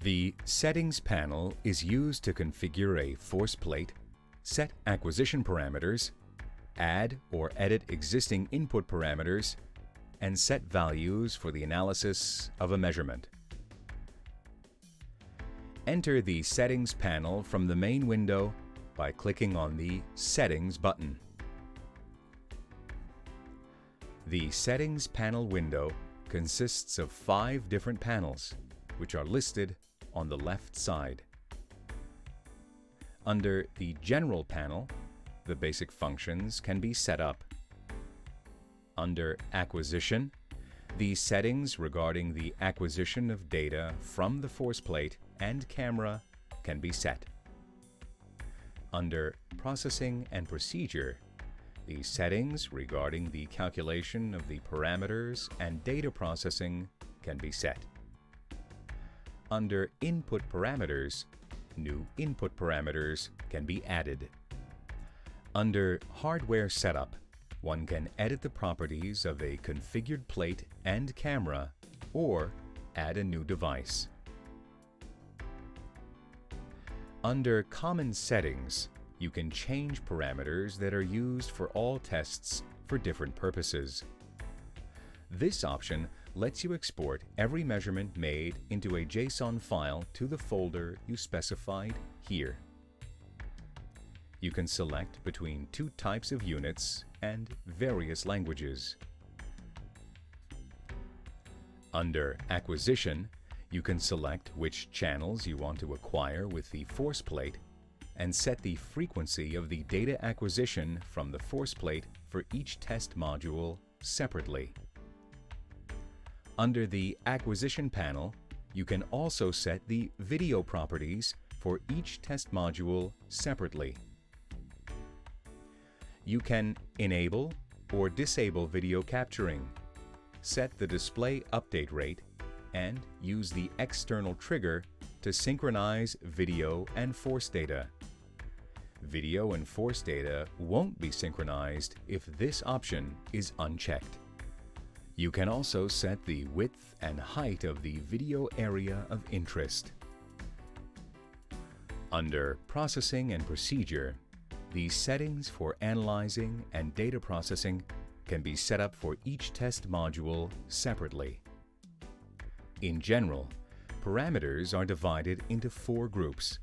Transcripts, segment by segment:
The Settings panel is used to configure a force plate, set acquisition parameters, add or edit existing input parameters, and set values for the analysis of a measurement. Enter the Settings panel from the main window by clicking on the Settings button. The Settings panel window consists of 5 different panels, which are listed on the left side. Under the General panel, the basic functions can be set up. Under Acquisition, the settings regarding the acquisition of data from the force plate and camera can be set. Under Processing and Procedure, the settings regarding the calculation of the parameters and data processing can be set. Under Input Parameters, new input parameters can be added. Under Hardware Setup, one can edit the properties of a configured plate and camera or add a new device. Under Common Settings, you can change parameters that are used for all tests for different purposes. This option lets you export every measurement made into a JSON file to the folder you specified here. You can select between 2 types of units and various languages. Under Acquisition, you can select which channels you want to acquire with the force plate and set the frequency of the data acquisition from the force plate for each test module separately. Under the Acquisition panel, you can also set the video properties for each test module separately. You can enable or disable video capturing, set the display update rate, and use the external trigger to synchronize video and force data. Video and force data won't be synchronized if this option is unchecked. You can also set the width and height of the video area of interest. Under Processing and Procedure, the settings for analyzing and data processing can be set up for each test module separately. In general, parameters are divided into 4 groups.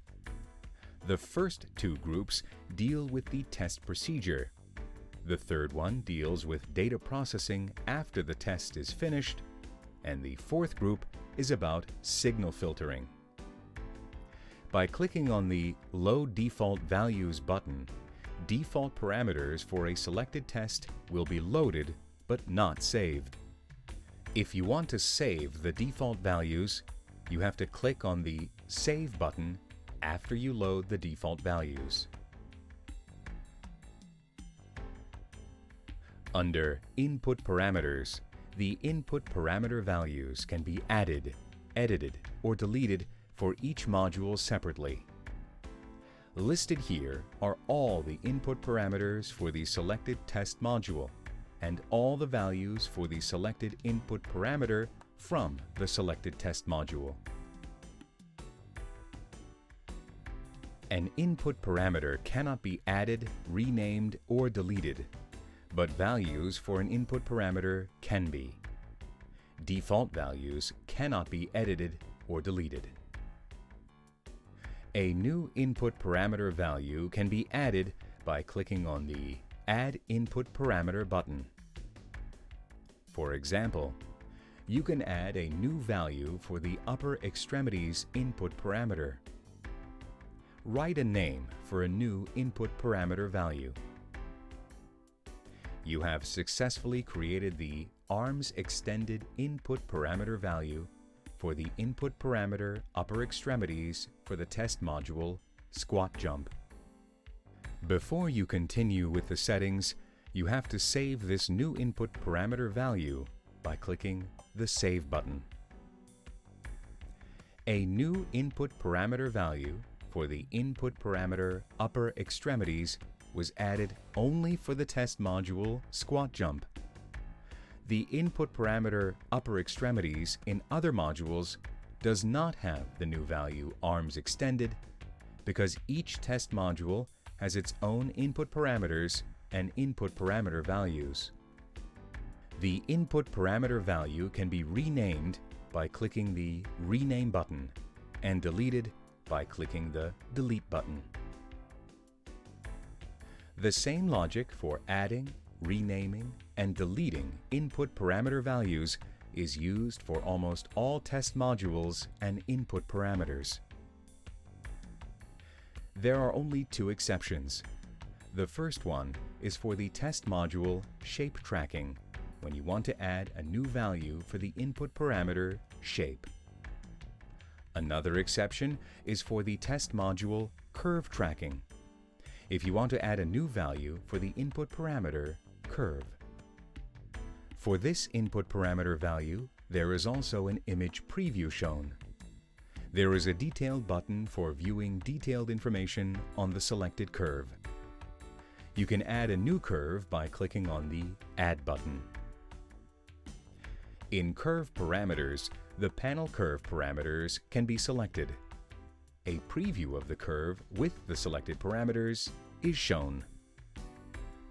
The first 2 groups deal with the test procedure. The third one deals with data processing after the test is finished, and the fourth group is about signal filtering. By clicking on the Load Default Values button, default parameters for a selected test will be loaded but not saved. If you want to save the default values, you have to click on the Save button after you load the default values. Under Input Parameters, the input parameter values can be added, edited, or deleted for each module separately. Listed here are all the input parameters for the selected test module and all the values for the selected input parameter from the selected test module. An input parameter cannot be added, renamed, or deleted, but values for an input parameter can be. Default values cannot be edited or deleted. A new input parameter value can be added by clicking on the Add Input Parameter button. For example, you can add a new value for the upper extremities input parameter. Write a name for a new input parameter value. You have successfully created the Arms Extended Input Parameter value for the input parameter upper extremities for the test module Squat Jump. Before you continue with the settings, you have to save this new input parameter value by clicking the Save button. A new input parameter value for the input parameter upper extremities was added only for the test module Squat Jump. The input parameter upper extremities in other modules does not have the new value arms extended because each test module has its own input parameters and input parameter values. The input parameter value can be renamed by clicking the Rename button and deleted by clicking the Delete button. The same logic for adding, renaming, and deleting input parameter values is used for almost all test modules and input parameters. There are only two exceptions. The first one is for the test module Shape Tracking, when you want to add a new value for the input parameter shape. Another exception is for the test module Curve Tracking, if you want to add a new value for the input parameter curve. For this input parameter value, there is also an image preview shown. There is a detailed button for viewing detailed information on the selected curve. You can add a new curve by clicking on the Add button. In Curve Parameters, the panel curve parameters can be selected. A preview of the curve with the selected parameters is shown.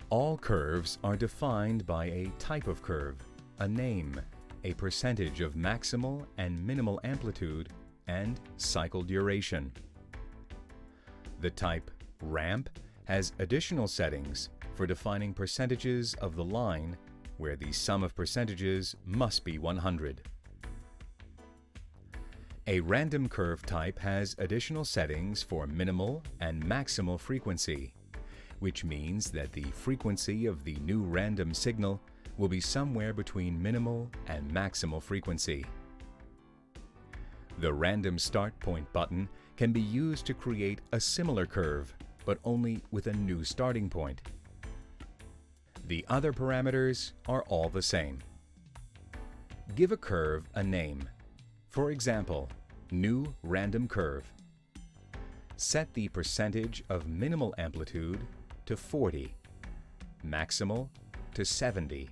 All curves are defined by a type of curve, a name, a percentage of maximal and minimal amplitude, and cycle duration. The type Ramp has additional settings for defining percentages of the line where the sum of percentages must be 100. A random curve type has additional settings for minimal and maximal frequency, which means that the frequency of the new random signal will be somewhere between minimal and maximal frequency. The Random Start Point button can be used to create a similar curve, but only with a new starting point. The other parameters are all the same. Give a curve a name. For example, New Random Curve. Set the percentage of minimal amplitude to 40, maximal to 70,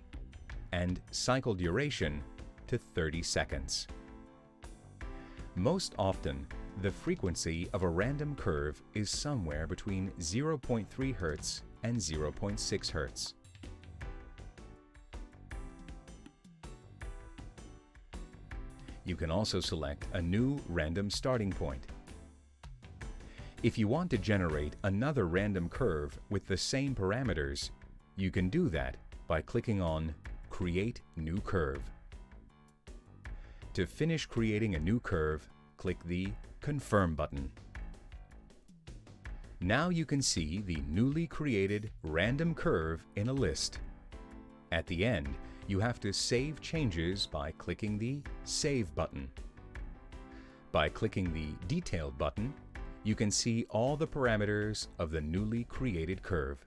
and cycle duration to 30 seconds. Most often, the frequency of a random curve is somewhere between 0.3 Hz and 0.6 Hz. You can also select a new random starting point. If you want to generate another random curve with the same parameters, you can do that by clicking on Create New Curve. To finish creating a new curve, click the Confirm button. Now you can see the newly created random curve in a list. At the end, you have to save changes by clicking the Save button. By clicking the Detailed button, you can see all the parameters of the newly created curve.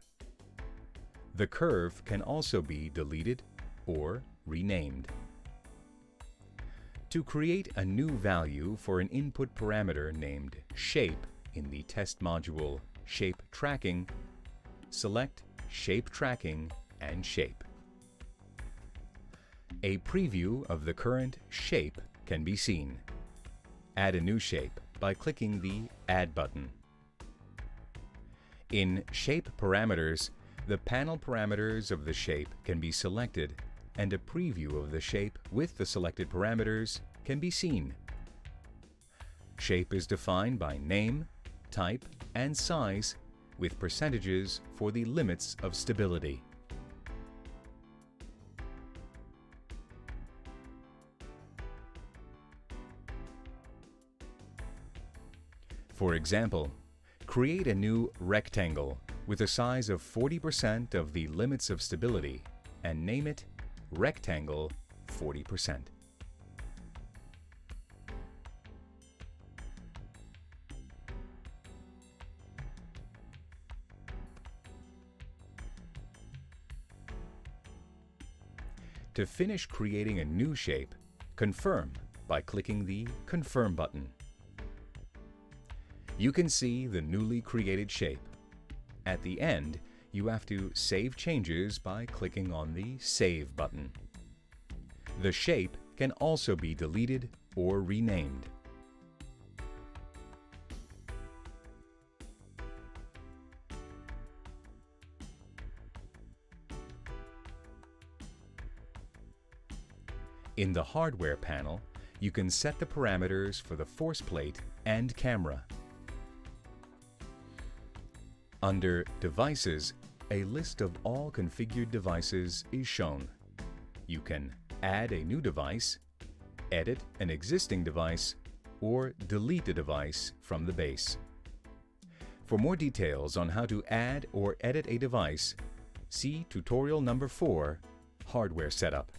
The curve can also be deleted or renamed. To create a new value for an input parameter named Shape in the test module Shape Tracking, select Shape Tracking and Shape. A preview of the current shape can be seen. Add a new shape by clicking the Add button. In Shape Parameters, the panel parameters of the shape can be selected, and a preview of the shape with the selected parameters can be seen. Shape is defined by name, type, and size, with percentages for the limits of stability. For example, create a new rectangle with a size of 40% of the limits of stability and name it Rectangle 40%. To finish creating a new shape, confirm by clicking the Confirm button. You can see the newly created shape. At the end, you have to save changes by clicking on the Save button. The shape can also be deleted or renamed. In the Hardware panel, you can set the parameters for the force plate and camera. Under Devices, a list of all configured devices is shown. You can add a new device, edit an existing device, or delete a device from the base. For more details on how to add or edit a device, see tutorial number 4, Hardware Setup.